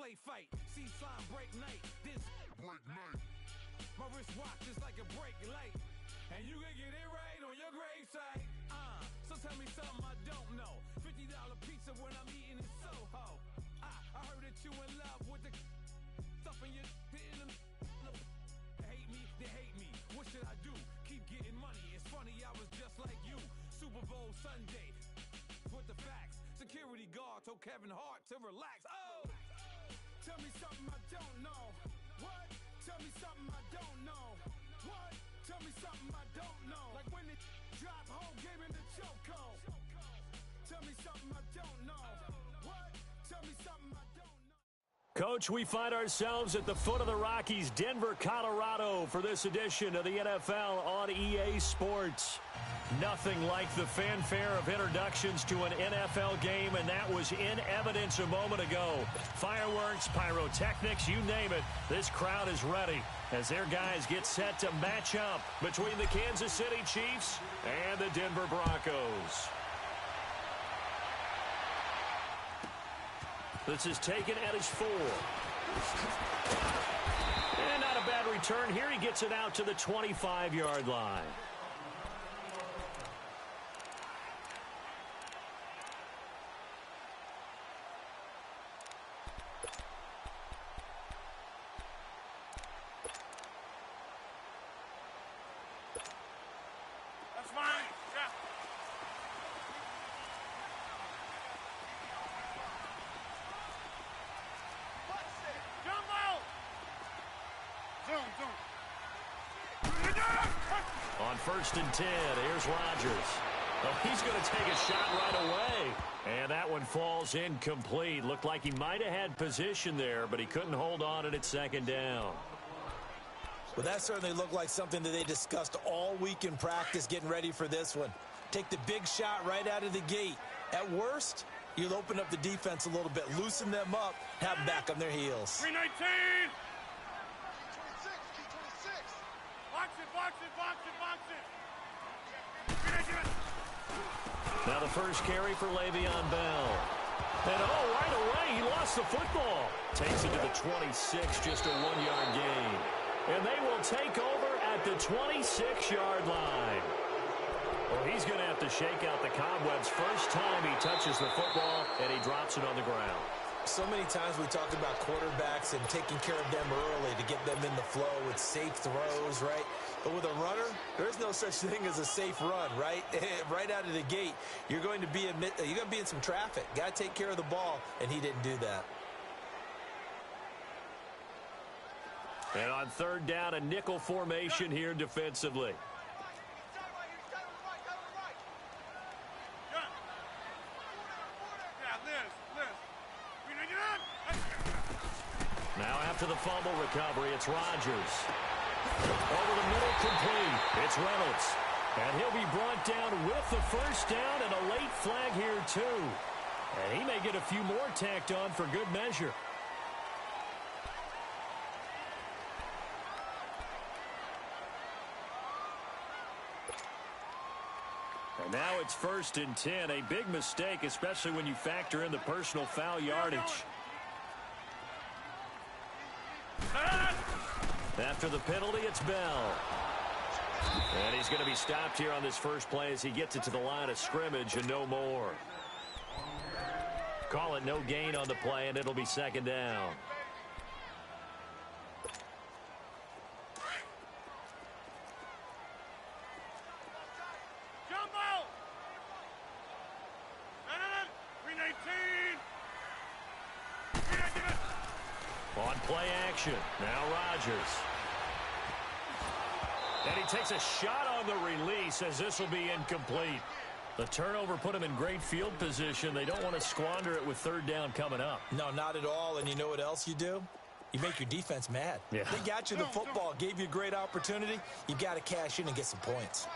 play fight. See slime break night. This break night. My wrist watch is like a brake light. And you can get it right on your gravesite. So tell me something I don't know. $50 pizza when I'm eating in Soho. I heard that you in love with the stuff in your hate me, they hate me. What should I do? Keep getting money. It's funny, I was just like you. Super Bowl Sunday. With the facts. Security guard told Kevin Hart to relax. Oh! Tell me something I don't know. What? Tell me something I don't know. What? Tell me something I don't know. Like when it dropped whole game in the chokehold. Tell me something I don't know. What? Tell me something I don't know. Coach, we find ourselves at the foot of the Rockies, Denver, Colorado, for this edition of the NFL on EA Sports. Nothing like the fanfare of introductions to an NFL game, and that was in evidence a moment ago. Fireworks, pyrotechnics, you name it. This crowd is ready as their guys get set to match up between the Kansas City Chiefs and the Denver Broncos. This is taken at his 4. And not a bad return here. He gets it out to the 25-yard line. That's fine. Yeah. On 1st and 10, here's Rodgers. Oh, he's going to take a shot right away. And that one falls incomplete. Looked like he might have had position there, but he couldn't hold on at 2nd down. Well, that certainly looked like something that they discussed all week in practice getting ready for this one. Take the big shot right out of the gate. At worst, you'll open up the defense a little bit, loosen them up, have them back on their heels. 319! Box it, box it, box it, box it. Now the first carry for Le'Veon Bell. And right away, he lost the football. Takes it to the 26, just a 1-yard gain. And they will take over at the 26-yard line. Well, he's going to have to shake out the cobwebs first time he touches the football, and he drops it on the ground. So many times we talked about quarterbacks and taking care of them early to get them in the flow with safe throws, right? But with a runner, there's no such thing as a safe run, right? Right out of the gate, you're going to be in some traffic. Got to take care of the ball, and he didn't do that. And on 3rd down, a nickel formation here defensively. Now after the fumble recovery, it's Rodgers. Over the middle, complete. It's Reynolds. And he'll be brought down with the 1st down and a late flag here too. And he may get a few more tacked on for good measure. And now it's 1st and 10. A big mistake, especially when you factor in the personal foul yardage. After the penalty, it's Bell. And he's going to be stopped here on this first play as he gets it to the line of scrimmage and no more. Call it no gain on the play, and it'll be 2nd down. Jumbo! 319! On play action, now Rodgers. And he takes a shot on the release as this will be incomplete. The turnover put him in great field position. They don't want to squander it with 3rd down coming up. No, not at all. And you know what else you do? You make your defense mad. Yeah. They got you the football, gave you a great opportunity. You got to cash in and get some points.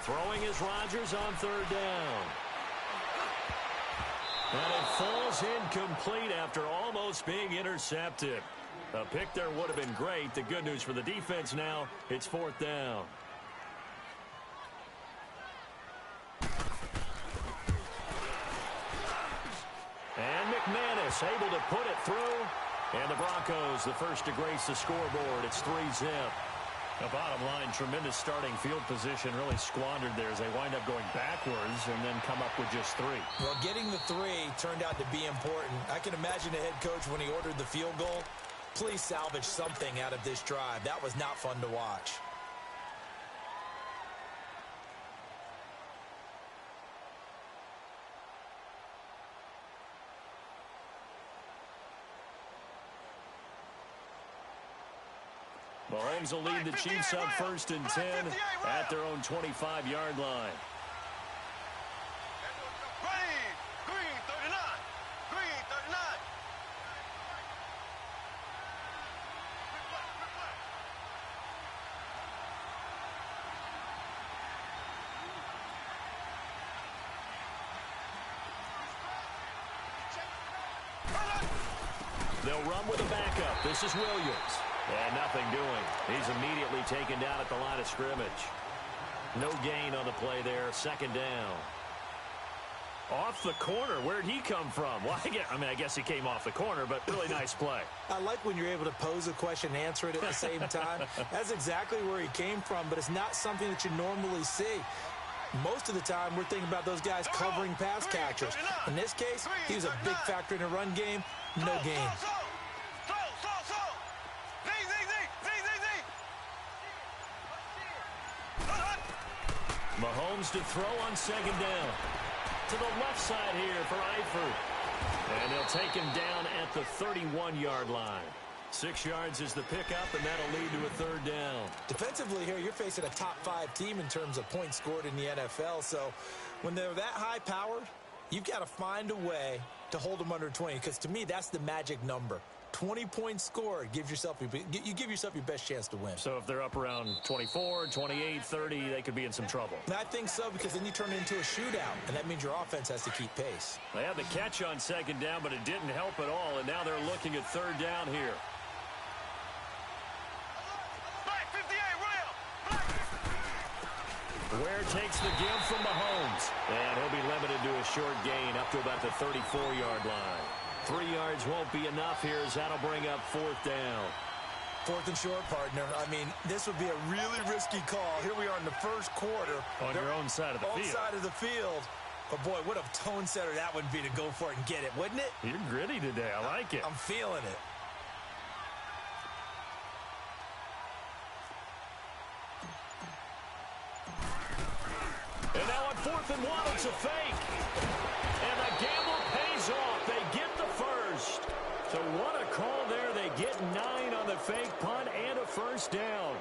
Throwing is Rodgers on 3rd down. And it falls incomplete after almost being intercepted. A pick there would have been great. The good news for the defense now, it's 4th down. Boss able to put it through. And the Broncos, the first to grace the scoreboard. It's 3-zip. The bottom line, tremendous starting field position, really squandered there as they wind up going backwards and then come up with just 3. Well, getting the 3 turned out to be important. I can imagine the head coach when he ordered the field goal. Please salvage something out of this drive. That was not fun to watch. Mahomes will lead the Chiefs up 1st and 10 at their own 25-yard line. Green 39. Green 39. They'll run with a backup. This is Williams. And nothing doing. He's immediately taken down at the line of scrimmage. No gain on the play there. 2nd down. Off the corner. Where'd he come from? Well, I guess he came off the corner, but really nice play. I like when you're able to pose a question and answer it at the same time. That's exactly where he came from, but it's not something that you normally see. Most of the time, we're thinking about those guys covering pass catchers. In this case, he was a big factor in the run game. No gain. Mahomes to throw on 2nd down. To the left side here for Eifert. And they'll take him down at the 31-yard line. 6 yards is the pickup, and that'll lead to a 3rd down. Defensively here, you're facing a top 5 team in terms of points scored in the NFL. So when they're that high-powered, you've got to find a way to hold them under 20. Because to me, that's the magic number. 20 points scored, you give yourself your best chance to win. So if they're up around 24, 28, 30, they could be in some trouble. And I think so, because then you turn it into a shootout, and that means your offense has to keep pace. They had the catch on 2nd down, but it didn't help at all, and now they're looking at 3rd down here. Ware takes the give from Mahomes, and he'll be limited to a short gain up to about the 34-yard line. 3 yards won't be enough here as that'll bring up 4th down. 4th and short, partner. I mean, this would be a really risky call. Here we are in the 1st quarter. On your own side of the field. Own side of the field. But, boy, what a tone setter that would be to go for it and get it, wouldn't it? You're gritty today. I like it. I'm feeling it. And now on 4th and 1, it's a fake. And the gamble pays off. They get the first. So what a call there. They get 9 on the fake punt and a 1st down.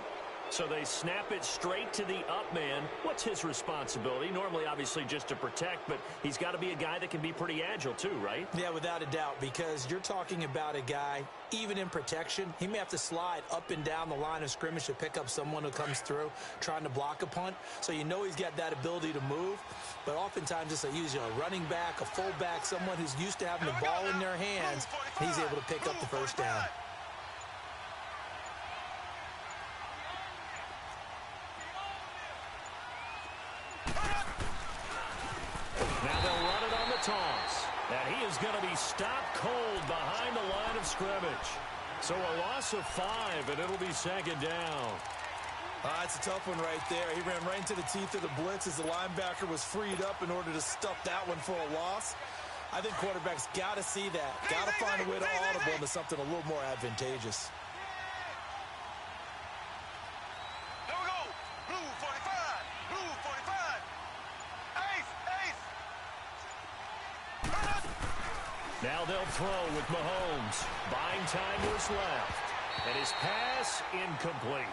So they snap it straight to the up man. What's his responsibility? Normally, obviously, just to protect, but he's got to be a guy that can be pretty agile too, right? Yeah, without a doubt, because you're talking about a guy, even in protection, he may have to slide up and down the line of scrimmage to pick up someone who comes through trying to block a punt. So you know he's got that ability to move, but oftentimes it's usually a running back, a fullback, someone who's used to having the ball in their hands, and he's able to pick up the 1st down. Toss. And he is going to be stopped cold behind the line of scrimmage. So a loss of 5, and it'll be 2nd down. That's a tough one right there. He ran right into the teeth of the blitz as the linebacker was freed up in order to stuff that one for a loss. I think quarterbacks got to see that. Got to find a way to audible into something a little more advantageous. There we go. Blue 45. Blue 45. Ace. Now they'll throw with Mahomes. Buying time to his left. And his pass incomplete.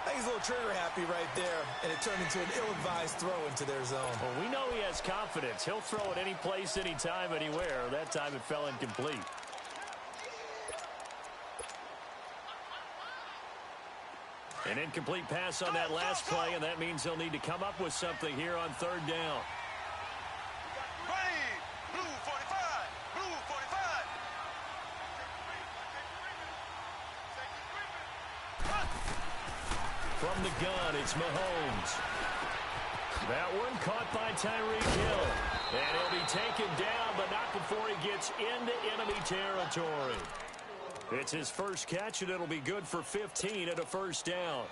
I think he's a little trigger happy right there, and it turned into an ill-advised throw into their zone. Well, we know he has confidence. He'll throw it any place, anytime, anywhere. That time it fell incomplete. An incomplete pass on that last play, and that means they'll need to come up with something here on 3rd down. From the gun, it's Mahomes. That one caught by Tyreek Hill. And he'll be taken down, but not before he gets into enemy territory. It's his first catch, and it'll be good for 15 and a first down.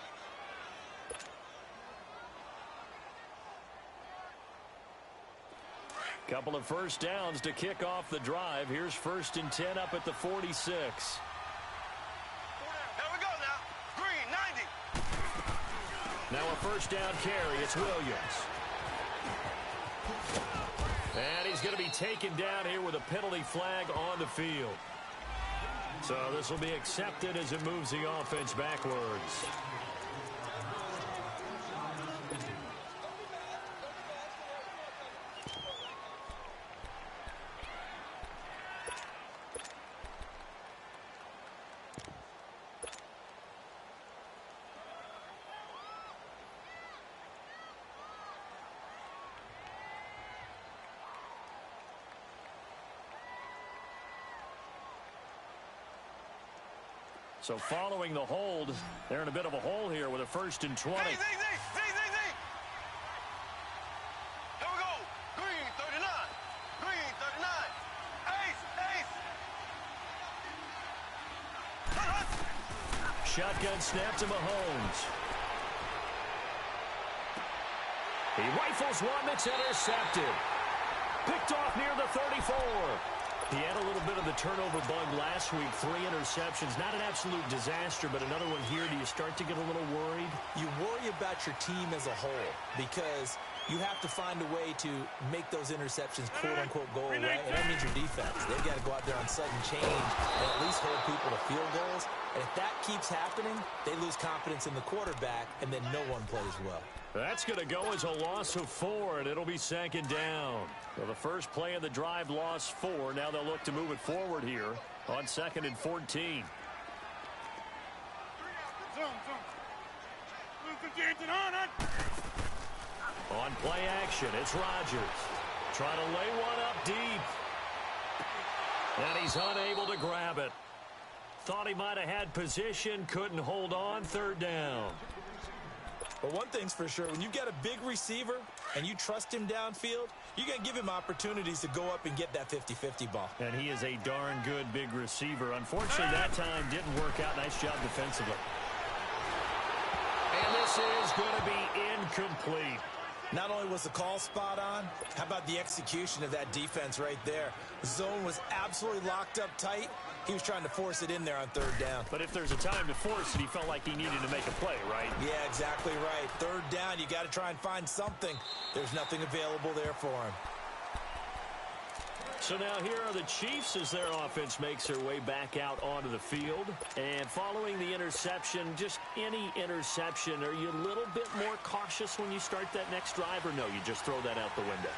Couple of first downs to kick off the drive. Here's 1st and 10 up at the 46. Here we go now. Green, 90. Now a first down carry. It's Williams. And he's going to be taken down here with a penalty flag on the field. So this will be accepted as it moves the offense backwards. So following the hold, they're in a bit of a hole here with a 1st and 20. Here we go. Green, 39. Green, 39. Ace. Shotgun snap to Mahomes. He rifles one that's intercepted. Picked off near the 34. He had a little bit of the turnover bug last week. 3 interceptions. Not an absolute disaster, but another one here. Do you start to get a little worried? You worry about your team as a whole because you have to find a way to make those interceptions quote-unquote go away, and that means your defense. They've got to go out there on sudden change and at least hold people to field goals. And if that keeps happening, they lose confidence in the quarterback, and then no one plays well. That's going to go as a loss of 4, and it'll be 2nd down. So the first play of the drive lost 4. Now they'll look to move it forward here on 2nd and 14. On play action, it's Rodgers. Trying to lay one up deep. And he's unable to grab it. Thought he might have had position, couldn't hold on, 3rd down. But one thing's for sure, when you've got a big receiver and you trust him downfield, you're going to give him opportunities to go up and get that 50-50 ball. And he is a darn good big receiver. Unfortunately, that time didn't work out. Nice job defensively. And this is going to be incomplete. Not only was the call spot on, how about the execution of that defense right there? The zone was absolutely locked up tight. He was trying to force it in there on 3rd down. But if there's a time to force it, he felt like he needed to make a play, right? Yeah, exactly right. 3rd down, you got to try and find something. There's nothing available there for him. So now here are the Chiefs as their offense makes their way back out onto the field. And following the interception, just any interception, are you a little bit more cautious when you start that next drive, or no, you just throw that out the window?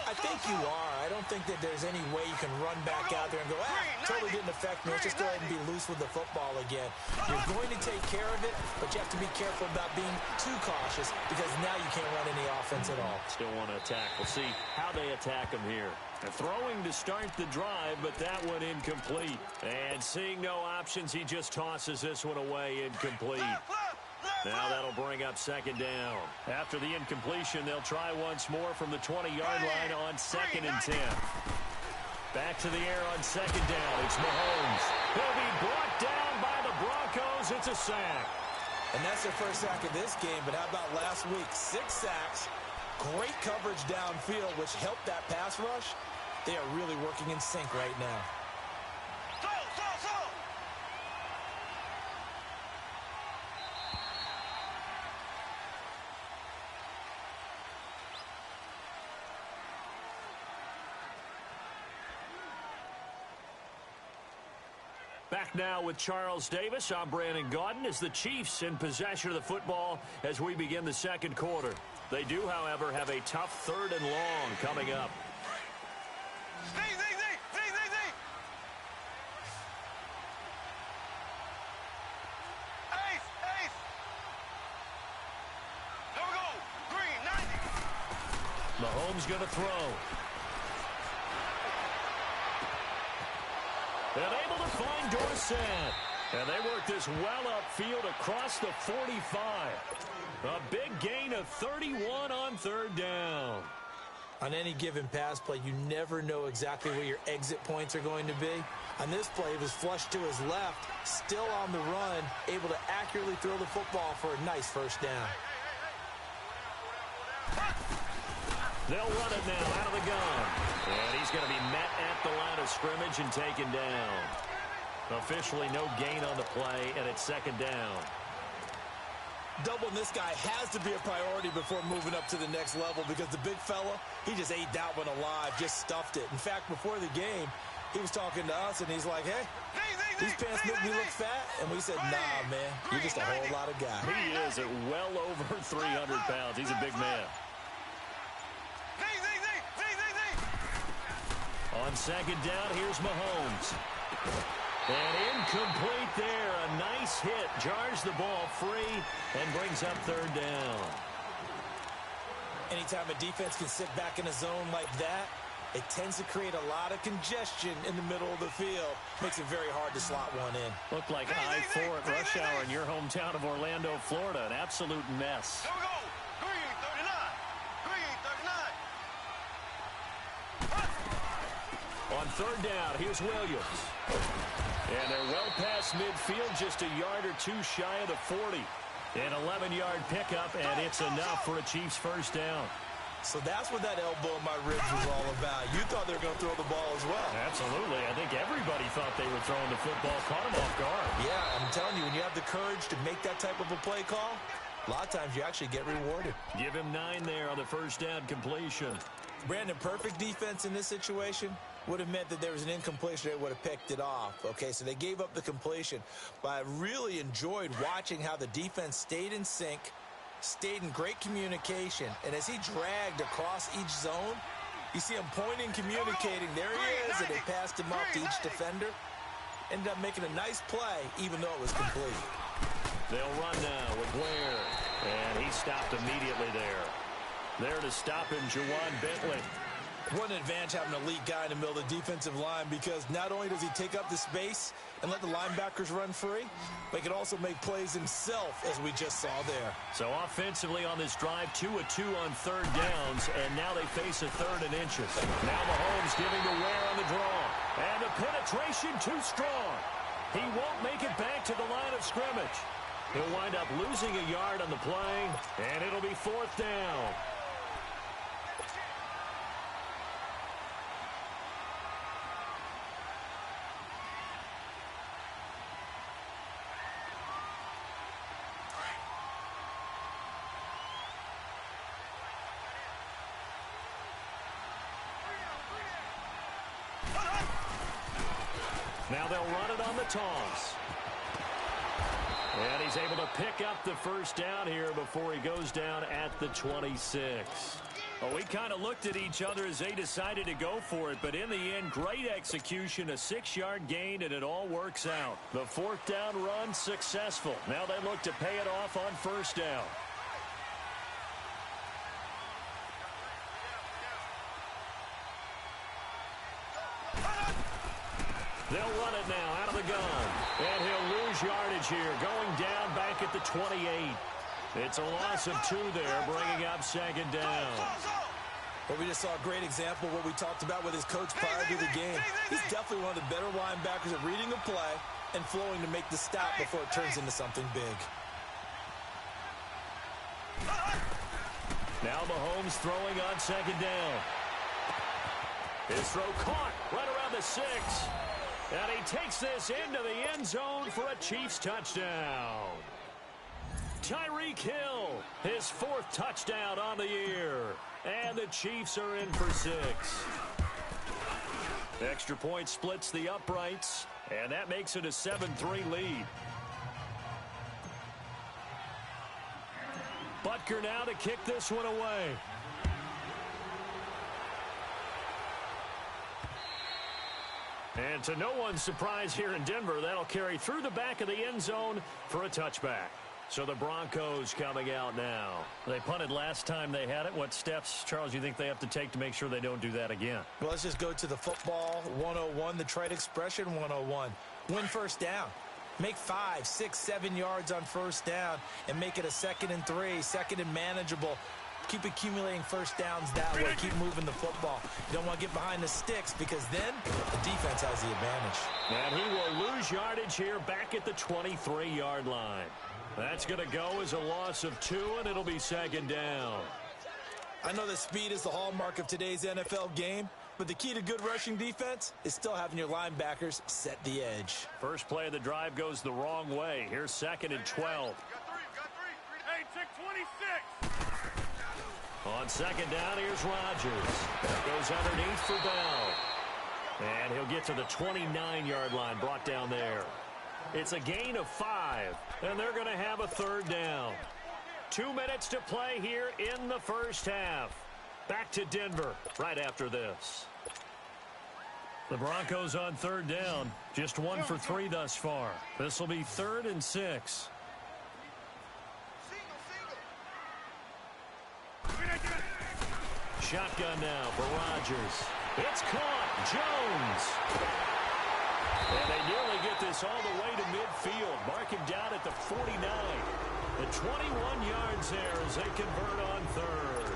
I think you are. I don't think that there's any way you can run back out there and go, totally didn't affect me. Let's just go ahead and be loose with the football again. You're going to take care of it, but you have to be careful about being too cautious because now you can't run any offense at all. Still want to attack. We'll see how they attack him here. They're throwing to start the drive, but that one incomplete. And seeing no options, he just tosses this one away, incomplete. Now that'll bring up 2nd down. After the incompletion, they'll try once more from the 20-yard line on 2nd and 10. Back to the air on 2nd down. It's Mahomes. He'll be brought down by the Broncos. It's a sack. And that's their first sack of this game, but how about last week? 6 sacks, great coverage downfield, which helped that pass rush. They are really working in sync right now. Back now with Charles Davis. I'm Brandon Gaudin as the Chiefs in possession of the football as we begin the 2nd quarter. They do, however, have a tough 3rd and long coming up. Ace. Here we go. Green, 90. Mahomes going to throw. And able to find Dorsett. And they work this well upfield across the 45. A big gain of 31 on 3rd down. On any given pass play, you never know exactly where your exit points are going to be. On this play, it was flushed to his left, still on the run, able to accurately throw the football for a nice first down. They'll run it now out of the gun. And he's going to be met at the line of scrimmage and taken down. Officially no gain on the play, and it's second down. Doubling this guy has to be a priority before moving up to the next level because the big fella, he just ate that one alive, just stuffed it. In fact, before the game, he was talking to us, and he's like, hey, these pants make me look fat. And we said, nah, man, you're just a whole lot of guy. He is at well over 300 pounds. He's a big man. On second down, here's Mahomes. And incomplete there. A nice hit. Jars the ball free and brings up third down. Anytime a defense can sit back in a zone like that, it tends to create a lot of congestion in the middle of the field. Makes it very hard to slot one in. Looked like I-4 at rush hour in your hometown of Orlando, Florida. An absolute mess. Here we go. Green 39. Green 39. On third down, here's Williams. And they're well past midfield, just a yard or two shy of the 40. An 11-yard pickup, and it's enough for a Chiefs first down. So that's what that elbow in my ribs was all about. You thought they were going to throw the ball as well. Absolutely. I think everybody thought they were throwing the football, caught them off guard. Yeah, I'm telling you, when you have the courage to make that type of a play call, a lot of times you actually get rewarded. Give him 9 there on the first down completion. Brandon, perfect defense in this situation would have meant that there was an incompletion. They would have picked it off. Okay, so they gave up the completion. But I really enjoyed watching how the defense stayed in sync, stayed in great communication. And as he dragged across each zone, you see him pointing, communicating. There he is, and they passed him off to each defender. Ended up making a nice play, even though it was complete. They'll run now with Ware. And he stopped immediately there. There to stop him, Juwan Bentley. What an advantage having an elite guy in the middle of the defensive line, because not only does he take up the space and let the linebackers run free, but he can also make plays himself, as we just saw there. So offensively on this drive, 2 of 2 on third downs, and now they face a third and inches. Now Mahomes giving to Ware on the draw. And the penetration too strong. He won't make it back to the line of scrimmage. He'll wind up losing a yard on the play, and it'll be fourth down. Now they'll run it on the toss. And he's able to pick up the first down here before he goes down at the 26. Well, we kind of looked at each other as they decided to go for it, but in the end, great execution, a 6-yard gain, and it all works out. The fourth down run successful. Now they look to pay it off on first down. They'll run it now out of the gun. And he'll lose yardage here, going down back at the 28. It's a loss of 2 there, bringing up second down. Well, we just saw a great example of what we talked about with his coach prior to the game. He's definitely one of the better linebackers at reading a play and flowing to make the stop before it turns into something big. Now Mahomes throwing on second down. His throw caught right around the 6. And he takes this into the end zone for a Chiefs touchdown. Tyreek Hill, his 4th touchdown on the year. And the Chiefs are in for 6. Extra point splits the uprights, and that makes it a 7-3 lead. Butker now to kick this one away. And to no one's surprise here in Denver, that'll carry through the back of the end zone for a touchback. So the Broncos coming out now. They punted last time they had it. What steps, Charles, do you think they have to take to make sure they don't do that again? Well, let's just go to the football 101, the trite expression 101. Win first down. Make 5, 6, 7 yards on first down and make it a 2nd and 3, 2nd and manageable. Keep accumulating first downs that way. Keep moving the football. You don't want to get behind the sticks because then the defense has the advantage. And he will lose yardage here back at the 23-yard line. That's going to go as a loss of 2, and it'll be second down. I know that speed is the hallmark of today's NFL game, but the key to good rushing defense is still having your linebackers set the edge. First play of the drive goes the wrong way. Here's second and 12. Hey, check 26. On second down, here's Rodgers. Goes underneath for Bell. And he'll get to the 29-yard line, brought down there. It's a gain of 5, and they're going to have a third down. 2 minutes to play here in the first half. Back to Denver right after this. The Broncos on third down. Just 1 for 3 thus far. This will be 3rd and 6. Shotgun now for Rodgers. It's caught. Jones. And they nearly get this all the way to midfield. Mark him down at the 49. The 21 yards there as they convert on third.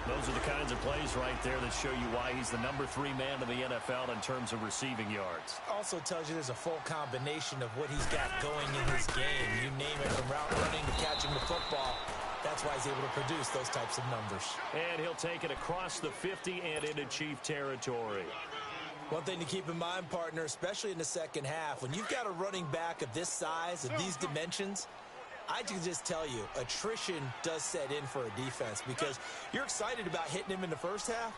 Those are the kinds of plays right there that show you why he's the number 3 man in the NFL in terms of receiving yards. Also tells you there's a full combination of what he's got going in his game. You name it, from route running to catching the football. That's why he's able to produce those types of numbers. And he'll take it across the 50 and into Chief territory. One thing to keep in mind, partner, especially in the second half, when you've got a running back of this size, of these dimensions, I can just tell you, attrition does set in for a defense because you're excited about hitting him in the first half.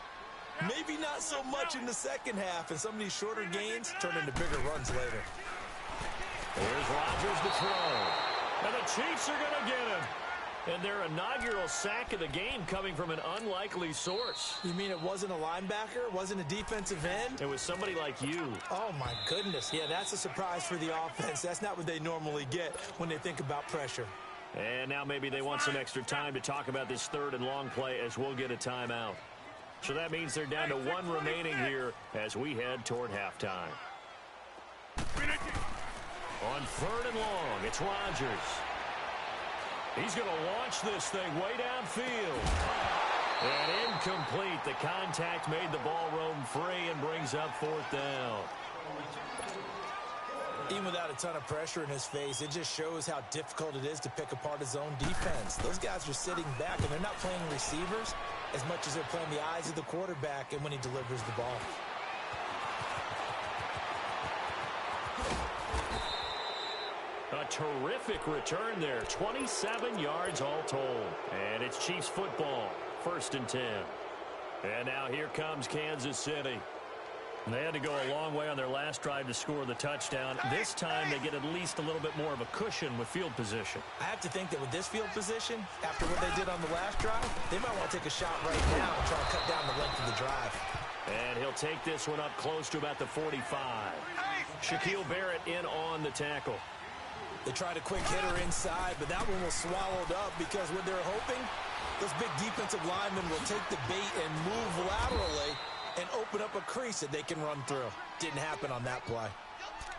Maybe not so much in the second half, and some of these shorter gains turn into bigger runs later. Here's Rodgers to throw. And the Chiefs are going to get him. And their inaugural sack of the game coming from an unlikely source. You mean it wasn't a linebacker? It wasn't a defensive end? It was somebody like you. Oh, my goodness. Yeah, that's a surprise for the offense. That's not what they normally get when they think about pressure. And now maybe they want some extra time to talk about this 3rd and long play as we'll get a timeout. So that means they're down to 1 remaining here as we head toward halftime. On 3rd and long, it's Rodgers. He's going to launch this thing way downfield. And incomplete. The contact made the ball roam free and brings up 4th down. Even without a ton of pressure in his face, it just shows how difficult it is to pick apart his own defense. Those guys are sitting back, and they're not playing receivers as much as they're playing the eyes of the quarterback and when he delivers the ball. A terrific return there. 27 yards all told. And it's Chiefs football. 1st and 10. And now here comes Kansas City. They had to go a long way on their last drive to score the touchdown. This time they get at least a little bit more of a cushion with field position. I have to think that with this field position, after what they did on the last drive, they might want to take a shot right now and try to cut down the length of the drive. And he'll take this one up close to about the 45. Shaquille Barrett in on the tackle. They tried a quick hitter inside, but that one was swallowed up because what they're hoping, those big defensive linemen will take the bait and move laterally and open up a crease that they can run through. Didn't happen on that play.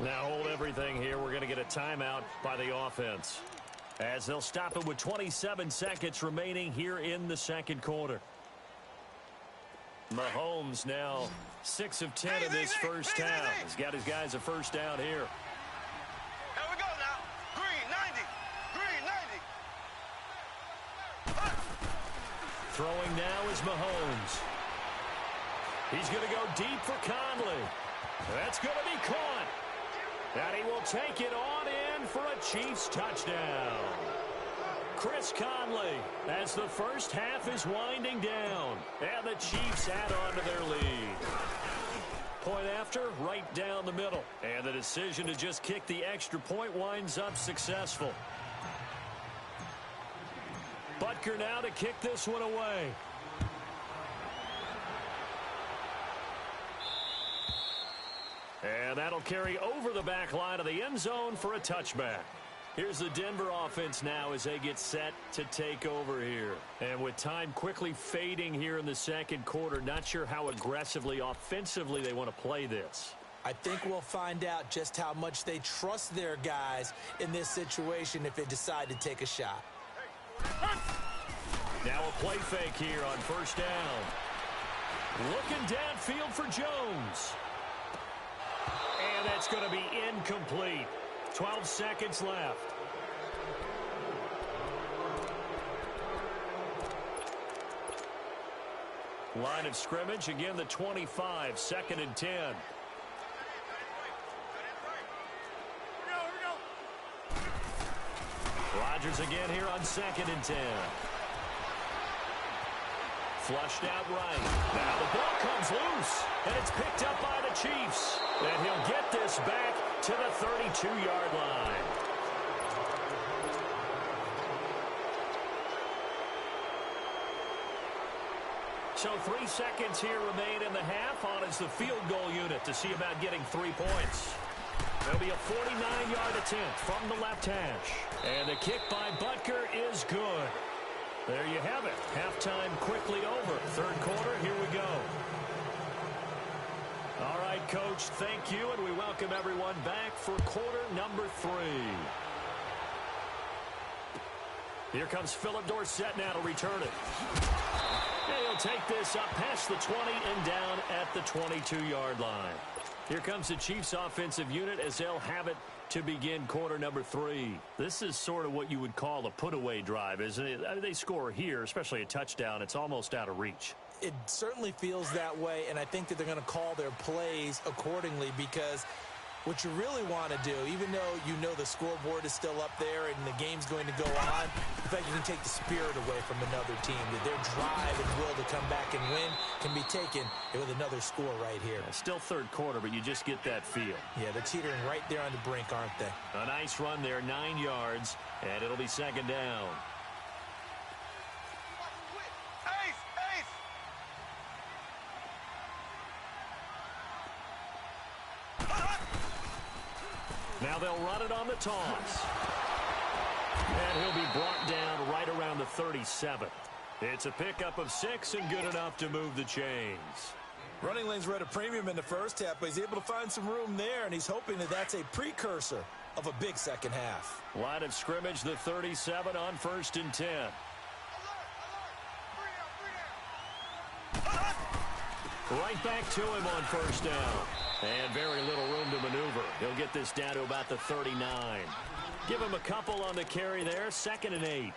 Now hold everything here. We're going to get a timeout by the offense as they'll stop it with 27 seconds remaining here in the second quarter. Mahomes now 6 of 10 in this first half. He's got his guys a first down here. Here we go now. Green 90. Green 90. Throwing now is Mahomes. He's going to go deep for Conley. That's going to be caught. And he will take it on in for a Chiefs touchdown. Chris Conley as the first half is winding down. And the Chiefs add on to their lead. Point after, right down the middle. And the decision to just kick the extra point winds up successful. Butker now to kick this one away. And that'll carry over the back line of the end zone for a touchback. Here's the Denver offense now as they get set to take over here. And with time quickly fading here in the second quarter, not sure how aggressively, offensively they want to play this. I think we'll find out just how much they trust their guys in this situation if they decide to take a shot. Now a play fake here on first down. Looking downfield for Jones. And that's going to be incomplete. 12 seconds left. Line of scrimmage, again the 25, 2nd and 10. Rodgers again here on 2nd and 10. Flushed out right. Now the ball comes loose, and it's picked up by the Chiefs. And he'll get this back to the 32-yard line. So 3 seconds here remain in the half. On is the field goal unit to see about getting 3 points. There'll be a 49-yard attempt from the left hash. And the kick by Butker is good. There you have it. Halftime quickly over. Third quarter, here we go. All right, Coach, thank you, and we welcome everyone back for quarter number 3. Here comes Philip Dorsett now to return it. And he'll take this up past the 20 and down at the 22-yard line. Here comes the Chiefs offensive unit as they'll have it to begin quarter number 3. This is sort of what you would call a put-away drive, isn't it? I mean, they score here, especially a touchdown. It's almost out of reach. It certainly feels that way, and I think that they're going to call their plays accordingly, because what you really want to do, even though you know the scoreboard is still up there and the game's going to go on, in fact, you can take the spirit away from another team. That their drive and will to come back and win can be taken with another score right here. Yeah, still third quarter, but you just get that feel. Yeah, they're teetering right there on the brink, aren't they? A nice run there, 9 yards, and it'll be 2nd down. Now they'll run it on the toss. And he'll be brought down right around the 37. It's a pickup of 6 and good enough to move the chains. Running lanes were at a premium in the first half, but he's able to find some room there, and he's hoping that that's a precursor of a big second half. Line of scrimmage, the 37 on 1st and 10. Right back to him on 1st down. And very little room to maneuver. He'll get this down to about the 39. Give him a couple on the carry there. 2nd and 8.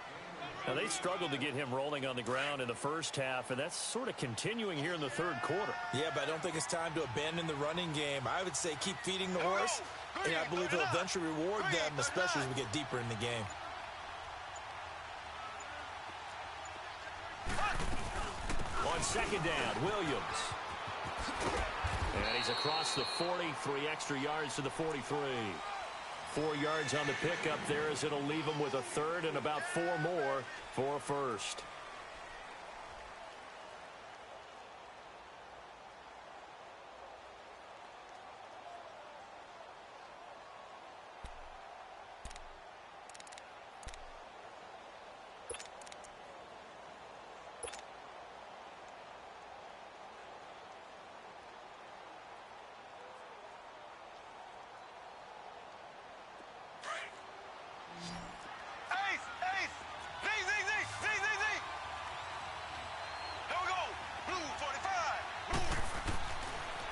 Now, they struggled to get him rolling on the ground in the first half, and that's sort of continuing here in the third quarter. Yeah, but I don't think it's time to abandon the running game. I would say keep feeding the horse, and I believe he'll eventually reward them, especially as we get deeper in the game. On 2nd down, Williams. And he's across the 40, 3 extra yards to the 43. 4 yards on the pickup there as it'll leave him with a 3rd and about 4 more for a 1st.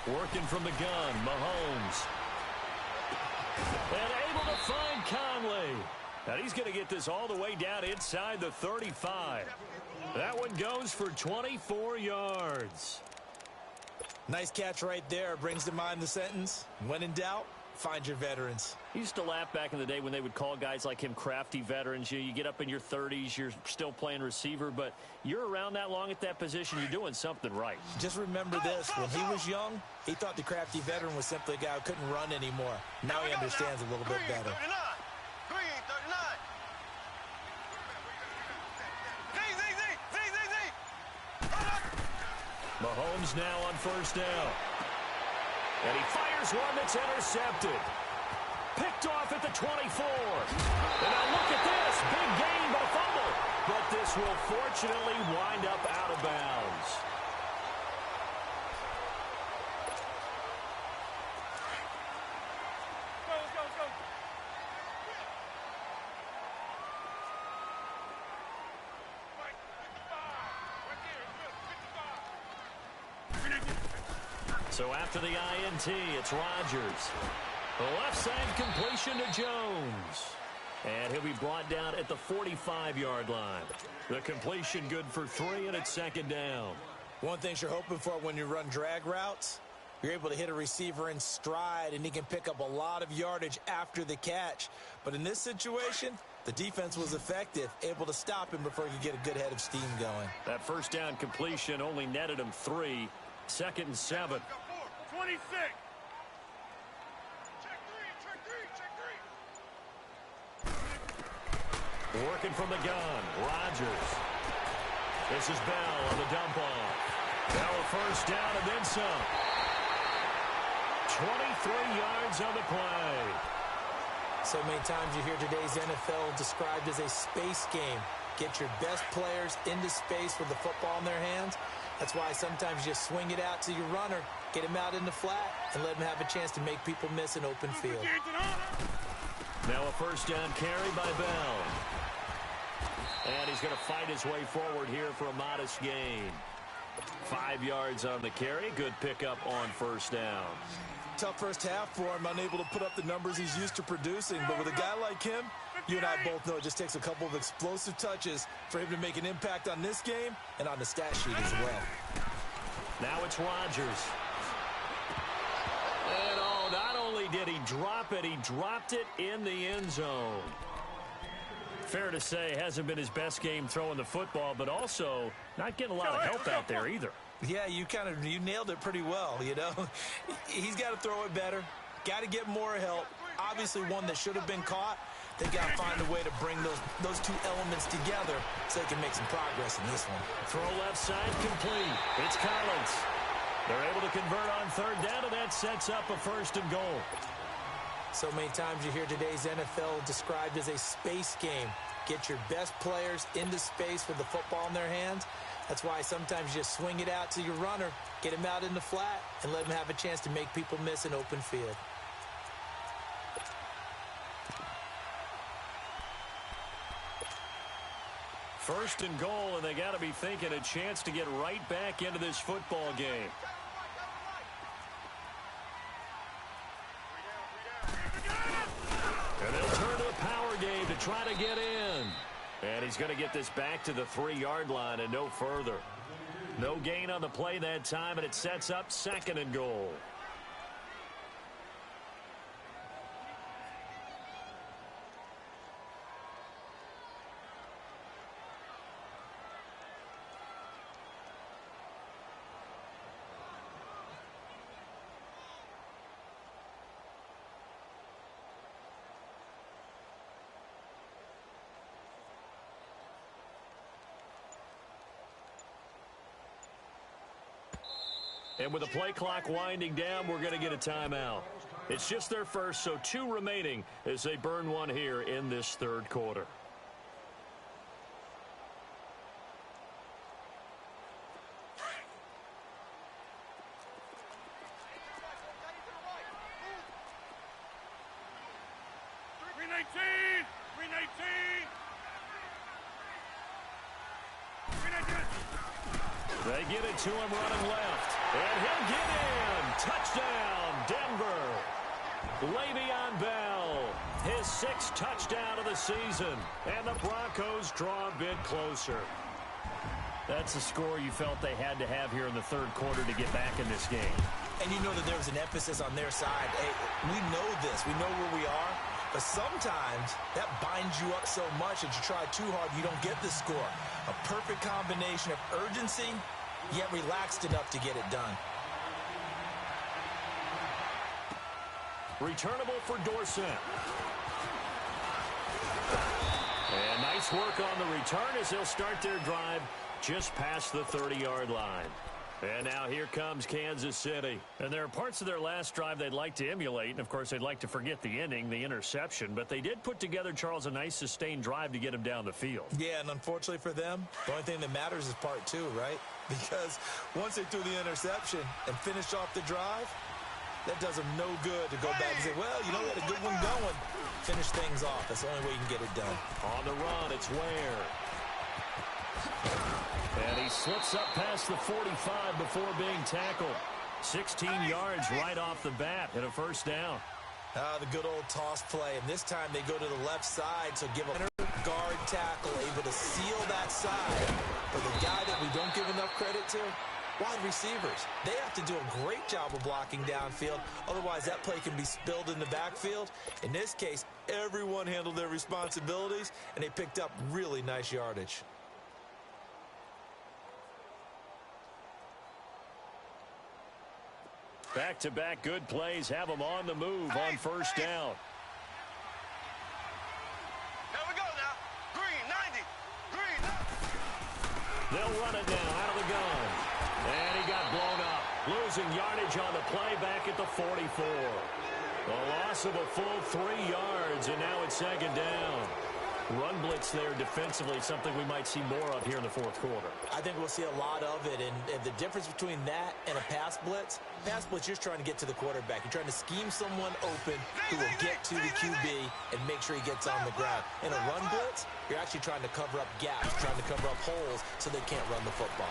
Working from the gun, Mahomes. And able to find Conley. And he's going to get this all the way down inside the 35. That one goes for 24 yards. Nice catch right there. Brings to mind the sentence, when in doubt, find your veterans. He used to laugh back in the day when they would call guys like him crafty veterans. You get up in your 30s, you're still playing receiver, but you're around that long at that position, you're doing something right. Just remember this, when he was young, he thought the crafty veteran was simply a guy who couldn't run anymore. Now he understands a little bit better. Green, 39. Mahomes now on 1st down. And he fires one that's intercepted. Picked off at the 24. And now look at this. Big gain but a fumble. But this will fortunately wind up out of bounds. So after the INT, it's Rodgers. The left side completion to Jones. And he'll be brought down at the 45-yard line. The completion good for 3, and it's second down. One thing you're hoping for when you run drag routes, you're able to hit a receiver in stride, and he can pick up a lot of yardage after the catch. But in this situation, the defense was effective, able to stop him before he could get a good head of steam going. That first down completion only netted him 3. Second and 7. 26. Working from the gun, Rodgers. This is Bell on the dump off. Bell a first down and then some. 23 yards on the play. So many times you hear today's NFL described as a space game. Get your best players into space with the football in their hands. That's why sometimes you swing it out to your runner, get him out in the flat, and let him have a chance to make people miss an open field. Now a first down carry by Bell. And he's going to fight his way forward here for a modest gain. 5 yards on the carry. Good pickup on first down. Tough first half for him, unable to put up the numbers he's used to producing. But with a guy like him, you and I both know it just takes a couple of explosive touches for him to make an impact on this game and on the stat sheet as well. Now it's Rodgers. And not only did he drop it, he dropped it in the end zone. Fair to say, hasn't been his best game throwing the football, but also not getting a lot of help out there either. Yeah, you nailed it pretty well, you know. He's got to throw it better, got to get more help. Obviously one that should have been caught. They got to find a way to bring those two elements together so they can make some progress in this one. Throw left side complete. It's Collins. They're able to convert on third down, and that sets up a first and goal. So many times you hear today's NFL described as a space game. Get your best players into space with the football in their hands. That's why sometimes you swing it out to your runner, get him out in the flat, and let him have a chance to make people miss an open field. First and goal, and they got to be thinking a chance to get right back into this football game. And they'll turn to a power game to try to get in. And he's going to get this back to the 3-yard line and no further. No gain on the play that time, and it sets up second and goal. And with the play clock winding down, we're going to get a timeout. It's just their first, so 2 remaining as they burn one here in this third quarter. They get it to him running left. And he'll get in. Touchdown, Denver. Le'Veon Bell, his 6th touchdown of the season. And the Broncos draw a bit closer. That's a score you felt they had to have here in the third quarter to get back in this game. And you know that there was an emphasis on their side. Hey, we know this. We know where we are. But sometimes that binds you up so much that you try too hard, you don't get the score. A perfect combination of urgency, yet relaxed enough to get it done. Returnable for Dorsett. And nice work on the return as they'll start their drive just past the 30-yard line. And now here comes Kansas City. And there are parts of their last drive they'd like to emulate. And, of course, they'd like to forget the inning, the interception. But they did put together, Charles, a nice sustained drive to get him down the field. Yeah, and unfortunately for them, the only thing that matters is part 2, right? Because once they threw the interception and finished off the drive, that does them no good to go back and say, well, you know, we had a good one going. Finish things off. That's the only way you can get it done. On the run, it's Ware. And he slips up past the 45 before being tackled. 16 yards right off the bat and a first down. The good old toss play, and this time they go to the left side, so give a guard tackle, able to seal that side. But the guy that we don't give enough credit to, wide receivers. They have to do a great job of blocking downfield, otherwise that play can be spilled in the backfield. In this case, everyone handled their responsibilities, and they picked up really nice yardage. Back-to-back good plays have them on the move on first down. Here we go now. Green, 90. Green, 90. They'll run it now out of the gun. And he got blown up. Losing yardage on the play back at the 44. A loss of a full 3 yards, and now it's second down. Run blitz there defensively, something we might see more of here in the fourth quarter. I think we'll see a lot of it, and the difference between that and a pass blitz, you're just trying to get to the quarterback. You're trying to scheme someone open who will get to the QB and make sure he gets on the ground. In a run blitz, you're actually trying to cover up gaps, trying to cover up holes so they can't run the football.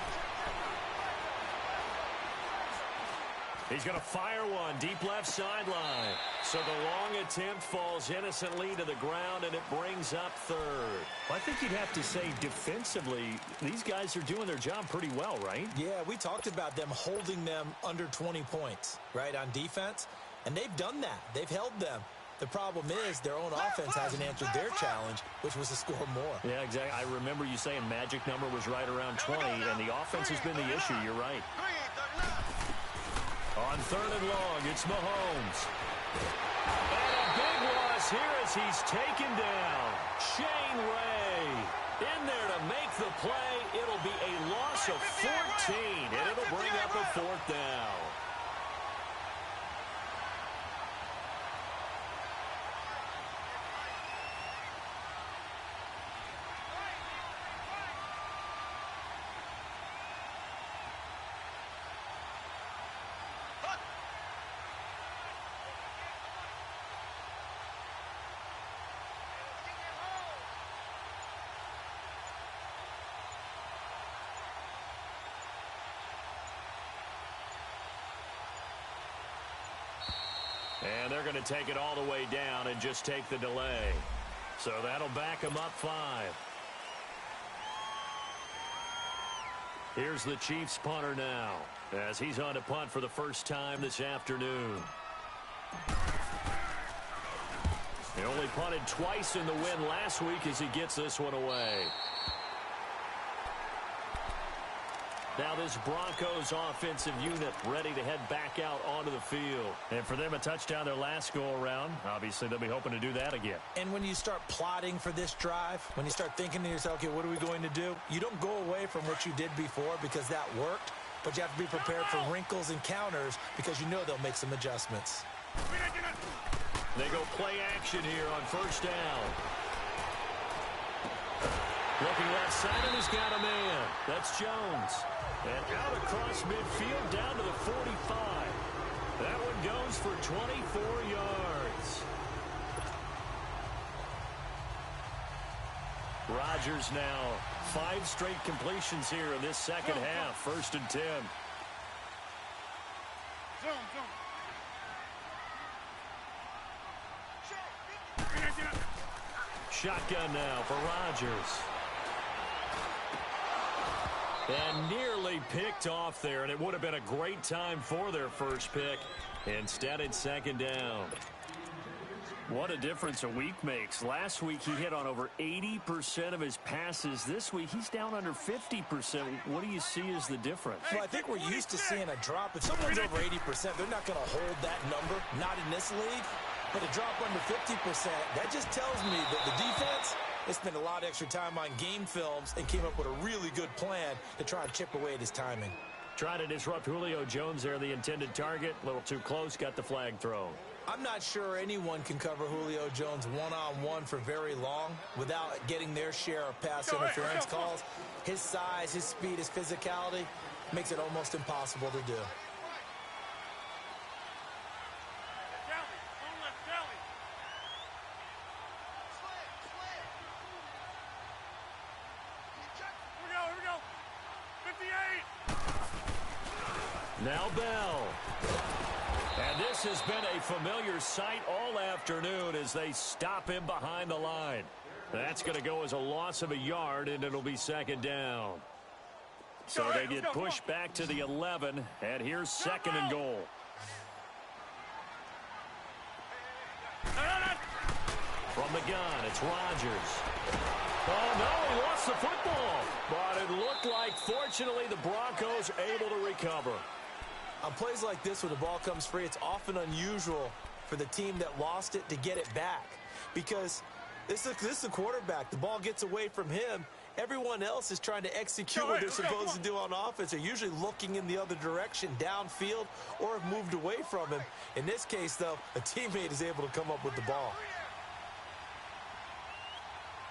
He's going to fire one deep left sideline. So the long attempt falls innocently to the ground, and it brings up third. I think you'd have to say defensively, these guys are doing their job pretty well, right? Yeah, we talked about them holding them under 20 points, right, on defense. And they've done that. They've held them. The problem is their own offense hasn't answered their challenge, which was to score more. Yeah, exactly. I remember you saying magic number was right around 20, and the offense has been the issue. You're right. On third and long, it's Mahomes. And a big loss here as he's taken down. Shane Ray in there to make the play. It'll be a loss of 14, and it'll bring up a fourth down. And they're going to take it all the way down and just take the delay. So that'll back them up 5. Here's the Chiefs punter now as he's on to punt for the first time this afternoon. He only punted twice in the win last week as he gets this one away. Now this Broncos offensive unit ready to head back out onto the field. And for them, a touchdown their last go-around. Obviously, they'll be hoping to do that again. And when you start plotting for this drive, when you start thinking to yourself, okay, what are we going to do? You don't go away from what you did before because that worked, but you have to be prepared for wrinkles and counters because you know they'll make some adjustments. They go play action here on first down. Looking left side, and he's got a man. That's Jones. And out across midfield down to the 45. That one goes for 24 yards. Rodgers now 5 straight completions here in this second half. First and 10. Shotgun now for Rodgers. And nearly picked off there, and it would have been a great time for their first pick. Instead, it's second down. What a difference a week makes. Last week, he hit on over 80% of his passes. This week, he's down under 50%. What do you see as the difference? Well, I think we're used to seeing a drop. If someone's over 80%, they're not going to hold that number, not in this league. But a drop under 50%, that just tells me that the defense, they spent a lot of extra time on game films and came up with a really good plan to try and chip away at his timing. Trying to disrupt Julio Jones there, the intended target. A little too close, got the flag thrown. I'm not sure anyone can cover Julio Jones one-on-one for very long without getting their share of pass interference calls. His size, his speed, his physicality makes it almost impossible to do. Now Bell. And this has been a familiar sight all afternoon as they stop him behind the line. That's going to go as a loss of a yard, and it'll be second down. So they get pushed back to the 11, and here's second and goal. From the gun, it's Rodgers. Oh, no, he lost the football. But it looked like, fortunately, the Broncos able to recover. On plays like this where the ball comes free, it's often unusual for the team that lost it to get it back. Because this is a quarterback. The ball gets away from him. Everyone else is trying to execute what they're supposed to do on offense. They're usually looking in the other direction, downfield, or have moved away from him. In this case, though, a teammate is able to come up with the ball.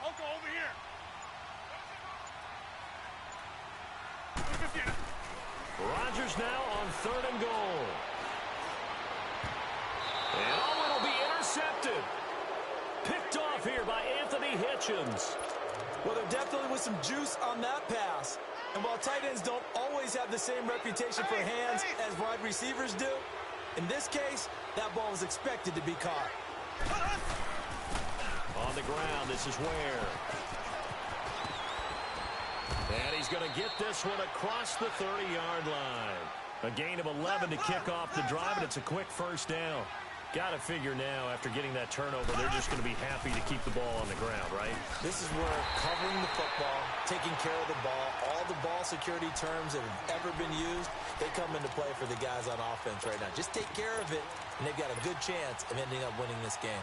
Over here. Rodgers now on third and goal. And it'll be intercepted. Picked off here by Anthony Hitchens. Well, there definitely was some juice on that pass. And while tight ends don't always have the same reputation for hands as wide receivers do, in this case, that ball was expected to be caught. On the ground, this is Ware. And he's going to get this one across the 30-yard line. A gain of 11 to kick off the drive, and it's a quick first down. Got to figure now, after getting that turnover, they're just going to be happy to keep the ball on the ground, right? This is where covering the football, taking care of the ball, all the ball security terms that have ever been used, they come into play for the guys on offense right now. Just take care of it, and they've got a good chance of ending up winning this game.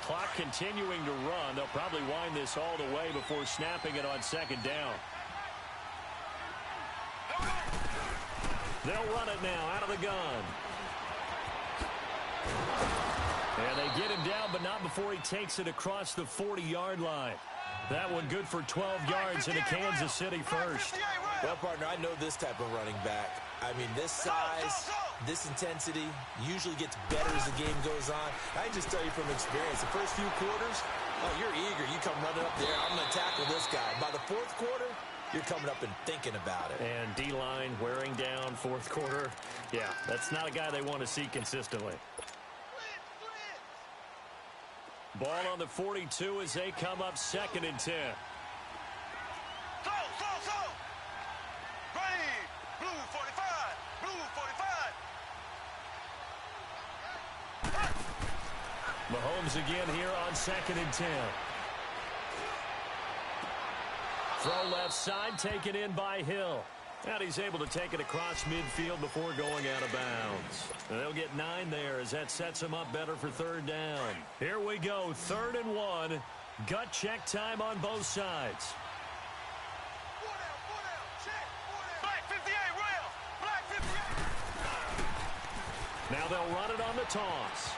Clock continuing to run. They'll probably wind this all the way before snapping it on second down. They'll run it now out of the gun. And they get him down, but not before he takes it across the 40-yard line. That one good for 12 yards into Kansas City first. Well, partner, I know this type of running back. I mean, this size, this intensity usually gets better as the game goes on. I can just tell you from experience, the first few quarters, oh, you're eager. You come running up there, I'm going to tackle this guy. By the fourth quarter, you're coming up and thinking about it. And D-line wearing down fourth quarter. Yeah, that's not a guy they want to see consistently. Ball on the 42 as they come up second and 10. Slow. Ready. Blue 45. Blue 45. Mahomes again here on second and 10. Throw left side, taken in by Hill. And he's able to take it across midfield before going out of bounds. And they'll get 9 there as that sets them up better for third down. Here we go, 3rd and 1. Gut check time on both sides. Black 58, rail. Black 58. Now they'll run it on the toss.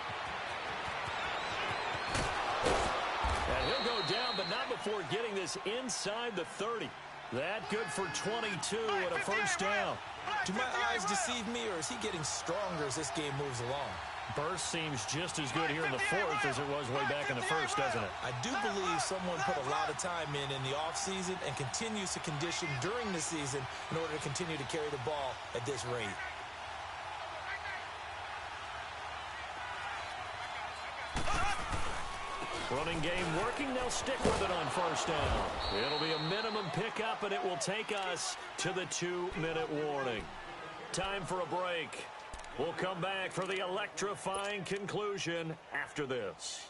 And he'll go down, but not before getting this inside the 30. That good for 22 and a first down. Do my eyes deceive me, or is he getting stronger as this game moves along? Burst seems just as good here in the fourth as it was way back in the first, doesn't it? I do believe someone put a lot of time in the offseason and continues to condition during the season in order to continue to carry the ball at this rate. Running game working. They'll stick with it on first down. It'll be a minimum pickup, and it will take us to the 2-minute warning. Time for a break. We'll come back for the electrifying conclusion after this.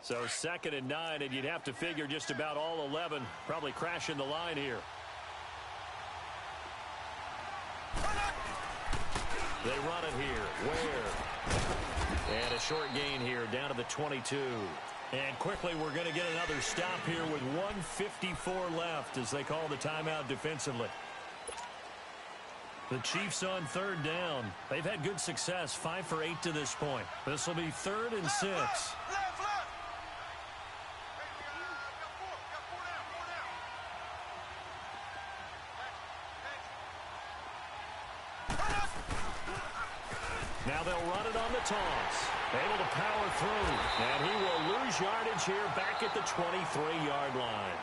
So 2nd and 9, and you'd have to figure just about all 11 probably crashing the line here. They run it here. Ware. And a short gain here down to the 22. And quickly we're going to get another stop here with 1:54 left as they call the timeout defensively. The Chiefs on third down. They've had good success, 5 for 8 to this point. This will be 3rd and 6. Now they'll run it on the toss. Able to power through. And he will lose yardage here back at the 23-yard line.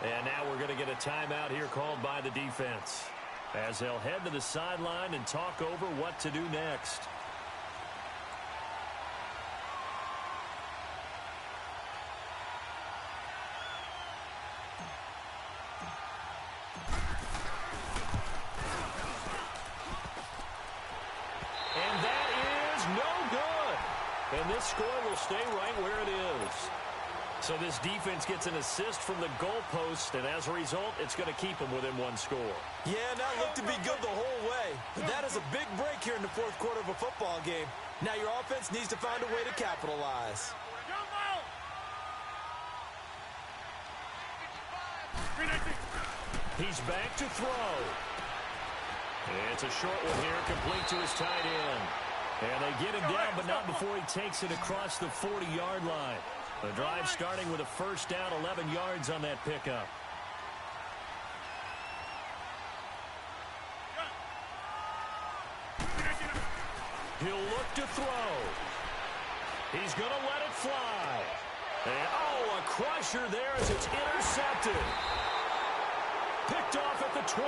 And now we're going to get a timeout here called by the defense, as they'll head to the sideline and talk over what to do next. And that is no good. And this score will stay right where it is. So this defense gets an assist from the goalpost, and as a result, it's going to keep them within one score. Yeah, that looked to be good the whole way. But that is a big break here in the fourth quarter of a football game. Now your offense needs to find a way to capitalize. He's back to throw. It's a short one here, complete to his tight end. And they get him down, but not before he takes it across the 40-yard line. The drive starting with a first down, 11 yards on that pickup. He'll look to throw. He's going to let it fly. And, oh, a crusher there as it's intercepted. Picked off at the 20.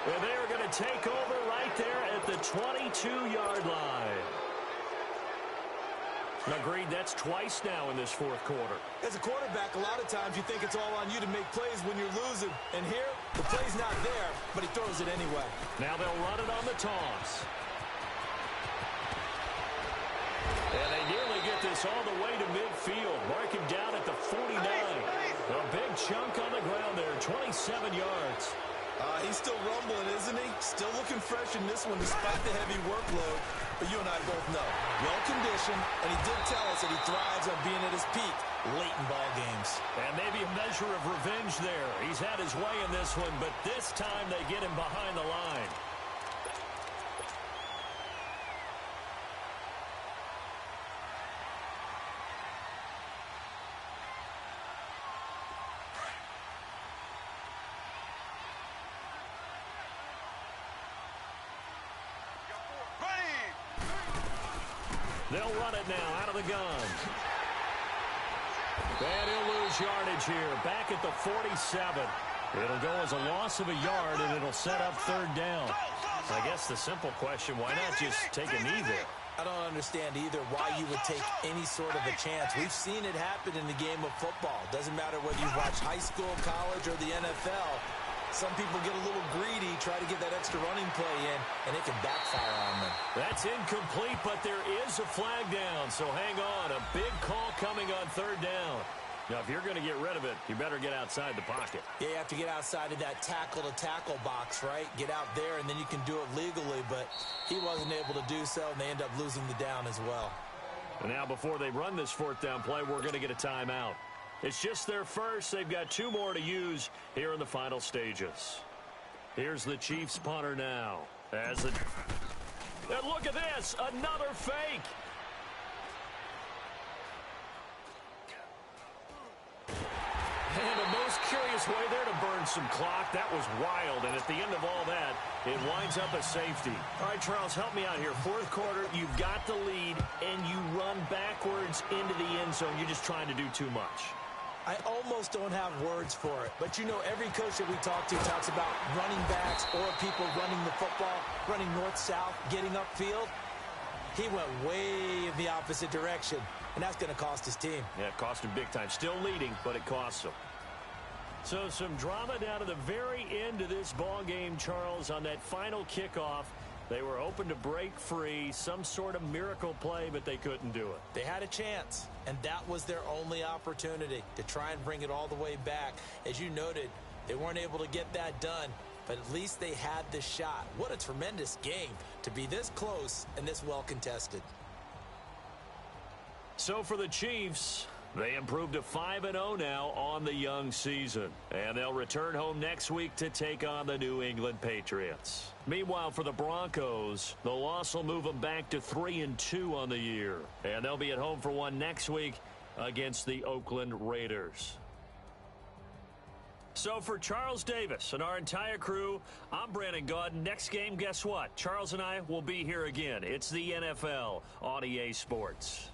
And they are going to take over right there at the 22-yard line. Agreed, that's twice now in this fourth quarter. As a quarterback, a lot of times you think it's all on you to make plays when you're losing. And here, the play's not there, but he throws it anyway. Now they'll run it on the toss. And they nearly get this all the way to midfield. Mark him down at the 49. A big chunk on the ground there, 27 yards. He's still rumbling, isn't he? Still looking fresh in this one despite the heavy workload. But you and I both know, well-conditioned, and he did tell us that he thrives on being at his peak late in ball games. And maybe a measure of revenge there. He's had his way in this one, but this time they get him behind the line. They'll run it now out of the gun. And he'll lose yardage here. Back at the 47. It'll go as a loss of a yard, and it'll set up third down. I guess the simple question, why not just take a knee there? I don't understand either why you would take any sort of a chance. We've seen it happen in the game of football. Doesn't matter whether you watch high school, college, or the NFL. Some people get a little greedy, try to get that extra running play in, and it can backfire on them. That's incomplete, but there is a flag down, so hang on. A big call coming on third down. Now, if you're going to get rid of it, you better get outside the pocket. Yeah, you have to get outside of that tackle-to-tackle box, right? Get out there, and then you can do it legally, but he wasn't able to do so, and they end up losing the down as well. And now, before they run this fourth down play, we're going to get a timeout. It's just their first. They've got two more to use here in the final stages. Here's the Chiefs punter now. And look at this, another fake. And a most curious way there to burn some clock. That was wild, and at the end of all that, it winds up a safety. All right, Charles, help me out here. Fourth quarter, you've got the lead, and you run backwards into the end zone. You're just trying to do too much. I almost don't have words for it. But, you know, every coach that we talk to talks about running backs or people running the football, running north-south, getting upfield. He went way in the opposite direction, and that's going to cost his team. Yeah, it cost him big time. Still leading, but it costs him. So some drama down to the very end of this ball game, Charles, on that final kickoff. They were hoping to break free, some sort of miracle play, but they couldn't do it. They had a chance, and that was their only opportunity to try and bring it all the way back. As you noted, they weren't able to get that done, but at least they had the shot. What a tremendous game to be this close and this well contested. So for the Chiefs, they improved to 5-0 now on the young season. And they'll return home next week to take on the New England Patriots. Meanwhile, for the Broncos, the loss will move them back to 3-2 on the year. And they'll be at home for one next week against the Oakland Raiders. So for Charles Davis and our entire crew, I'm Brandon Gaudin. Next game, guess what? Charles and I will be here again. It's the NFL on EA Sports.